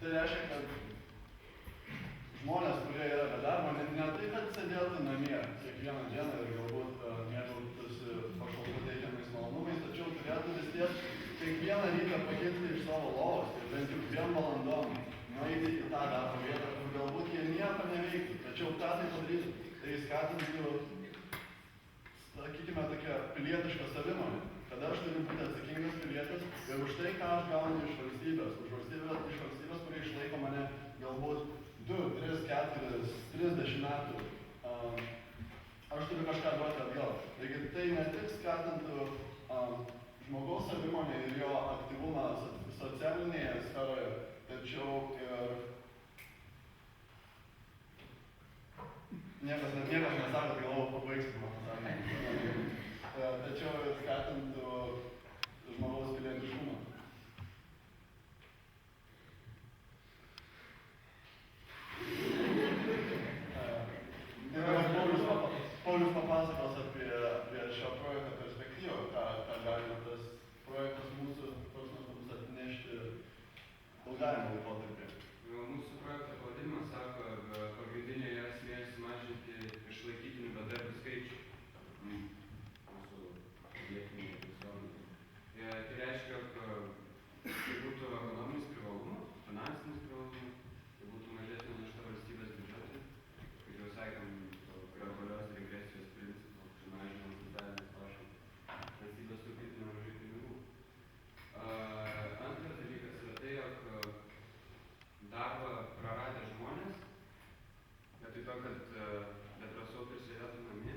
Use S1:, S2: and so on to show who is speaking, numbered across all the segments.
S1: Tai reiškia, kad žmonės, kurie yra be darbo, ne tai, kad sėdėtų namie kiekvieną dieną ir galbūt mėgautųsi pašalpų teikiamais malonumais, tačiau turėtų vis tiek kiekvieną rytą pakilti iš savo lovos ir bent jau 2 valandom nueiti į tą darbo vietą, kur galbūt jie nieko neveiktų, tačiau ką tai padarytų, tai skatintų, sakykime, tokia pilietiška savimonė, kad aš turiu būti atsakingas pilietis ir už tai, ką aš gaunu iš valstybės, kurie išlaiko mane galbūt 2, 3, 4, 30 metų, aš turiu kažką duoti atgal. Taigi tai ne tik skatintų žmogaus savimonę ir jo aktyvumą socialinėje sferoje, tačiau ir niekas nesako, tai galvo pabaigsiu, man sakė. Tačiau ir skatintų žmogaus pilietiškumą. Paulius papasakos apie šio projekto perspektyvą, ką galima tas projektas mūsų mums atnešti ilgajam laikotarpį.
S2: Mūsų projekto pavadinimas sako, pagrindinė esmė sumažinti išlaikytinių bedarbių skaičių mūsų vietinėje visuomenėje. Tai reiškia, kad tai būtų ekonominis privalumas, finansinis privalumas, tai būtų mažesnė našta valstybės biudžetui, kaip jau sakėm, globalios regresijos principų, sumažinant socialinės pašalpas, valstybės taupytų nemažai pinigų. Antras dalykas yra tai, jog darbą praradę žmonės, vietoj to, kad bedrasautų sėdėtų namie,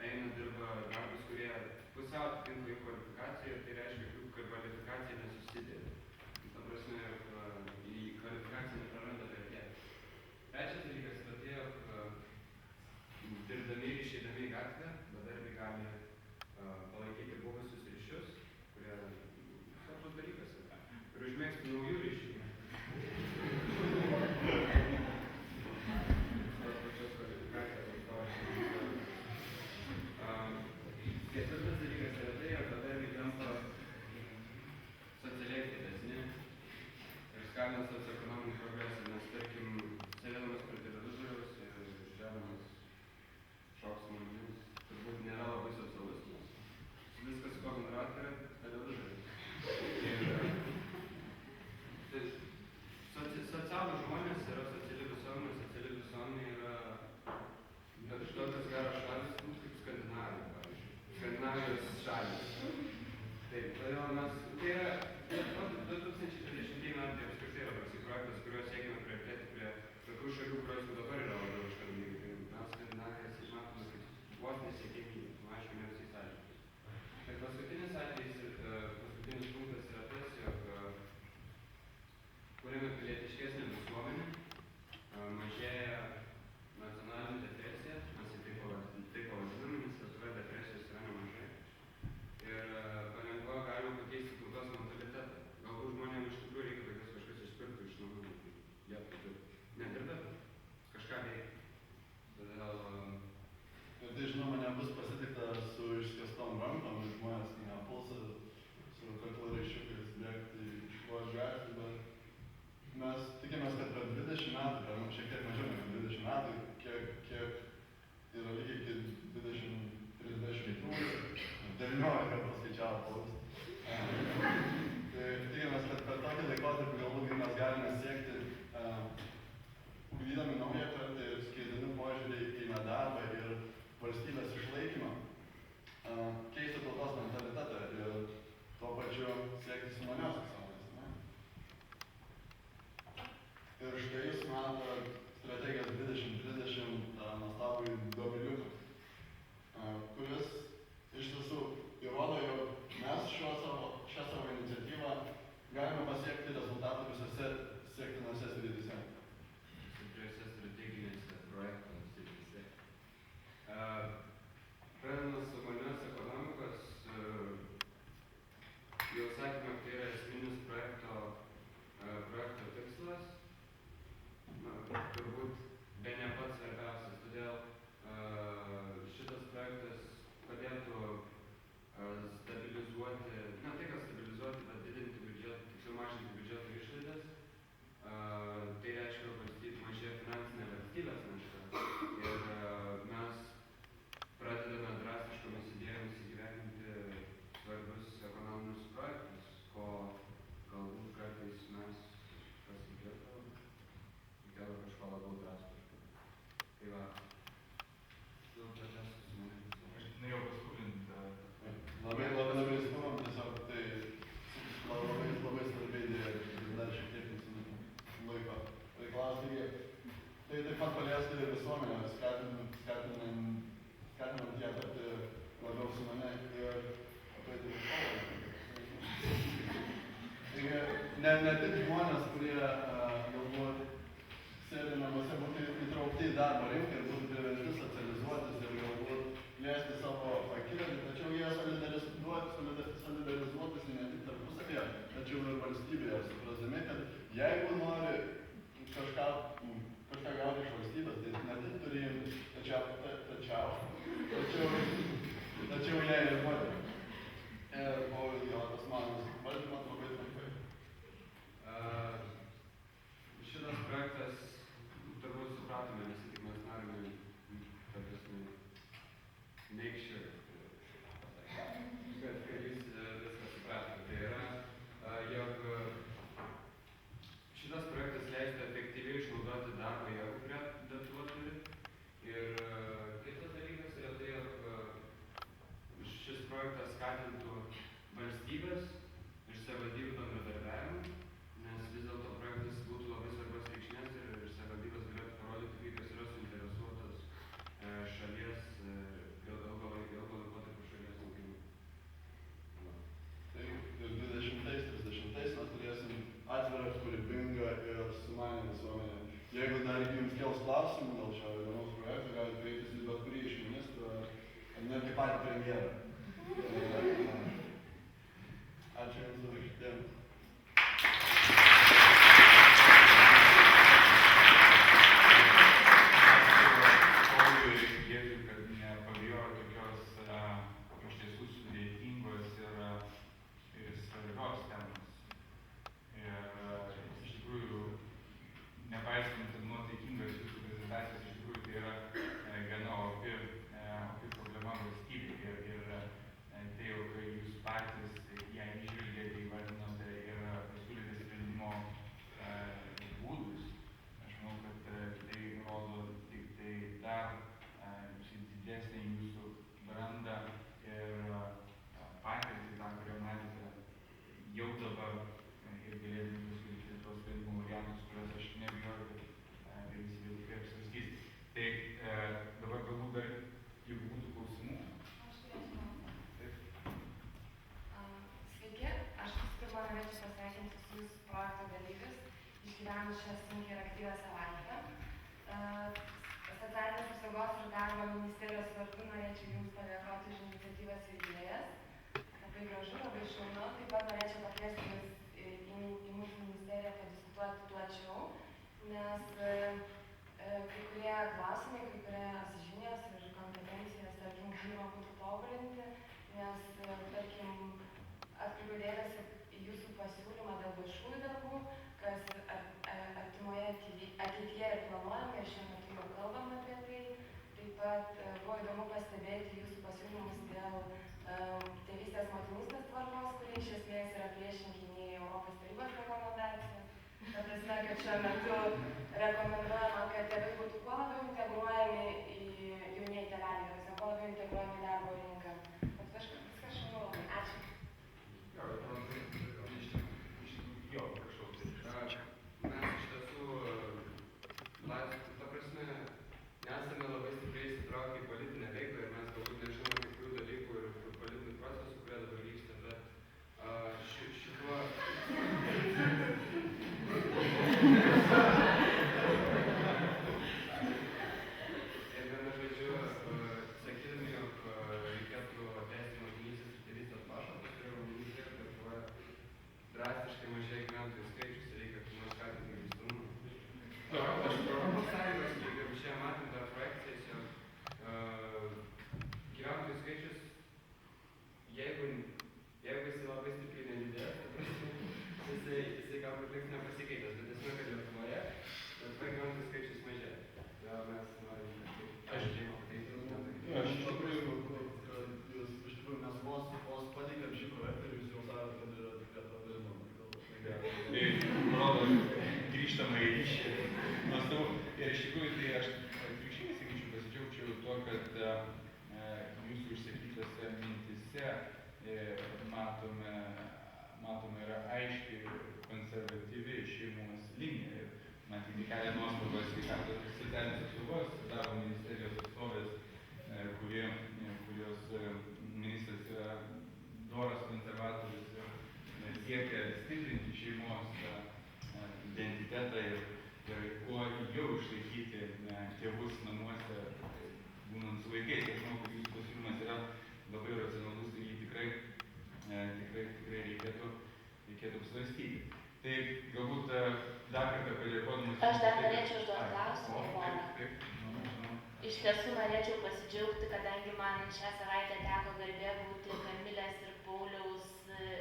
S2: eina dirba darbus, kurie pusiau atitinka jų kvalifikaciją, ir tai reiškia, kad kvalifikacija nesusidėlė. Ta prasme, į kvalifikaciją nepraranda vertės. Trečias dalykas yra tai, jog dirbdami ir išeidami į gatvę, bedarbiai gali palaikyti buvusius ryšius, kurie svarbus dalykas yra, ir užmėgsti naujų ryšių. Ketvirtas dalykas yra tai, jog bedarbiai tampa socialiai aktyvesni ir skatina socioekonominį progresą, nes tarkim, sėdėdamas prie televizoriaus ir žiūrėdamas šoks žmonėmis, turbūt nėra labai socialus, nes viskas, ko bendrauti, yra televizorius. Socialūs žmonės yra sociali visuomenė yra iš tokios geros šalis, kaip Skandinavija, pavyzdžiui. Skandinavijos šalis. Taip, todėl mes, tai yra 2030 metai apskritai yra toksai projektas, kuriuo siekime priartėti prie tokių šalių, kurios jau dabar yra labai užkalbingi. Mes Skandinavijas matome kaip vos nesiekiamybė, aišku, ne visais atvejais. Ir paskutinis atvejis, paskutinis punktas yra tas, jog kuriame pilietiškesnė visuomenė, mažėja nacionalinė depresija, mes tai pavadiname, nes Lietuvoje depresijos yra nemažai. Ir
S1: taip pat paliestų ir visuomenę, skatinant ją tapti labiau sumane ir apeiti visuomenę. Ne tik žmonės, kurie galbūt sėdi namuose, būtų įtraukti į darbo rinką ir būtų priversti socializuotis ir galbūt plėsti savo akiratį, tačiau jie solidarizuotųsi ne tik tarpusavyje, tačiau ir valstybėje, suprasdami, kad jeigu nori kažką gauti iš valstybės, tai ne tik turi imti, tačiau ją ir duoti. Ir po jo tas manas valdymas labai trumpai.
S2: Šitas projektas, turbūt supratome visi, tik mes norime, ta prasme, make sure, kad jūs viską supratote. Tai yra, jog šitas projektas leistų efektyviai išnaudoti darbo jėgų, kurią Lietuva turi. Ir kitas dalykas yra tai, jog šis projektas skatintų valstybės ir savivaldybių bendradarbiavimą, nes vis dėlto projektas būtų labai svarbios reikšmės ir savivaldybės galėtų parodyti, kaip jos yra suinteresuotos šalies ilgo laikotarpio šalies augimu.
S1: Tai ir 20-30 mes turėsim atvirą, kūrybingą ir sumanę visuomenę. Jeigu dar jums kels klausimų dėl šio įdomaus projekto, galite kreiptis į bet kurį iš ministrų ar netgi patį premjerą. Ačiū Jums už dėmesį.
S3: Šią sunkiai ir aktyvią savaitę. Socialinės apsaugos ir darbo ministerijos vardu norėčiau Jums padėkoti už iniciatyvas ir idėjas. Labai gražu, labai šaunu. Taip pat norėčiau pakviesti Jūs į mūsų ministeriją padiskutuoti plačiau, nes kai kurie klausimai, kai kurios žinios ir kompetencijos, tarkim, galima būtų tobulinti, nes, tarkim, atkreipiu dėmesį į Jūsų pasiūlymą dėl viešųjų darbų, kas ateityje ir planuojame, ir šiuo metu jau kalbam apie tai. Taip pat buvo įdomu pastebėti Jūsų pasiūlymus dėl tėvystės motinystės tvarkos, kurie iš esmės yra priešingi nei Europos tarybos rekomendacija. Ta prasme, kad šiuo metu rekomenduojama, kad tėvai būtų kuo labiau integruojami į jaunieji tėveliai, kuo labiau integruojami į darbo rinką. Bet viskas šaunu labai. Ačiū.
S2: Nesame labai stipriai įsitraukę į politinę veiklą ir mes galbūt nežinome kai kurių dalykų ir politinių procesų, kurie dabar vyksta, bet šituo... Ir vienu žodžiu, sakydami, jog reikėtų tęsti motinystės ir tėvystės pašalpas, turėjau ministrė, kad Lietuvoje drastiškai mažėja gyventojų skaičius ir reikia skatinti gimstamumą. Europos Sąjungos lygio čia matėm dar projekcijas, jog gyventojų skaičius, jeigu jisai labai stipriai nedidės, jisai galbūt liks nepasikeitęs, bet esmė, kad Lietuvoje gyventojų skaičius mažėja. Todėl mes norime
S1: Iš tikrųjų, mes vos pateikėm šį projektą ir Jūs jau sakėt, kad yra tikrai padarinama.
S4: Tai rodo grįžtamą į ryšį. Ir iš tikrųjų, tai aš atvirkščiai sakyčiau, pasidžiaugčiau tuo, kad Jūsų išsakytose mintise matome yra aiški konservatyvi šeimos linija. Ir matyti kelia nuostatos sveikatos socialinės
S5: Aš dar norėčiau užduoti klausimą,
S4: O,
S5: poną.
S4: taip, žinau.
S5: Iš tiesų norėčiau pasidžiaugti, kadangi man šią savaitę teko garbė būti Kamilės ir Pauliaus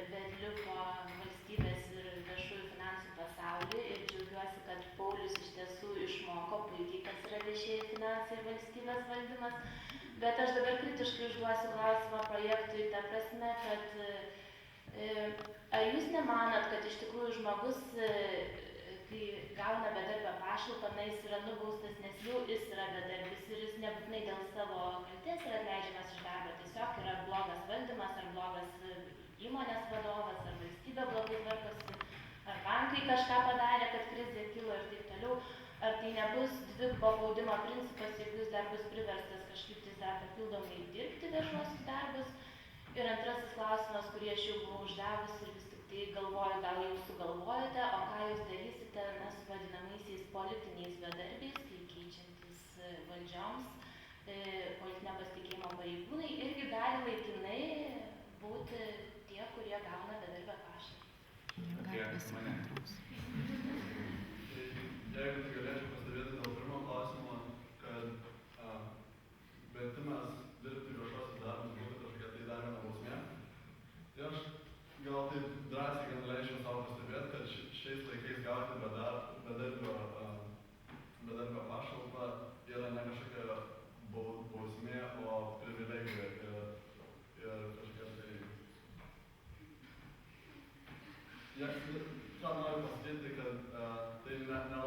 S5: vedliuko valstybės ir viešųjų finansų pasaulyje ir džiaugiuosi, kad Paulius iš tiesų išmoko puikiai, kas yra viešieji finansai ir valstybės valdymas. Bet aš dabar kritiškai užduosiu klausimą projektui, ta prasme, kad ar jūs nemanot, kad iš tikrųjų žmogus, kai gauna bedarbio pašalpą, na jis yra nubaustas, nes jau jis yra bedarbis ir jis nebūtinai dėl savo kaltės yra atleidžiamas iš darbo, tiesiog yra blogas valdymas ar blogas įmonės vadovas, ar valstybė blogai tvarkosi, ar bankai kažką padarė, kad krizė kilo ir taip toliau. Ar tai nebus dvigubo baudimo principas, jeigu jis dar bus priverstas kažkaip tai dar papildomai dirbti viešuosius darbus? Ir antrasis klausimas, kurį aš jau buvau uždavusi ir vis tik tai galvoju, gal jau sugalvojate, o ką jūs darysite su vadinamaisiais politiniais bedarbiais, kai keičiantis valdžioms, politinio pasitikėjimo pareigūnai irgi gali laikinai būti tie, kurie gauna bedarbio pašalpą.
S4: Apie mane.
S1: Jeigu tai galėčiau pastebėti dėl pirmo klausimo, kad vertimas dirbti viešuosius darbus būtų kažkokia tai dar viena bausmė, tai aš gal taip drąsiai gan leisčiau savo pastebėti, kad šiais laikais gauti bedarbio pašalpą yra ne kažkokia bausmė, o privilegija ir kažkokia tai... Ką noriu pasakyti, kad tai nelabai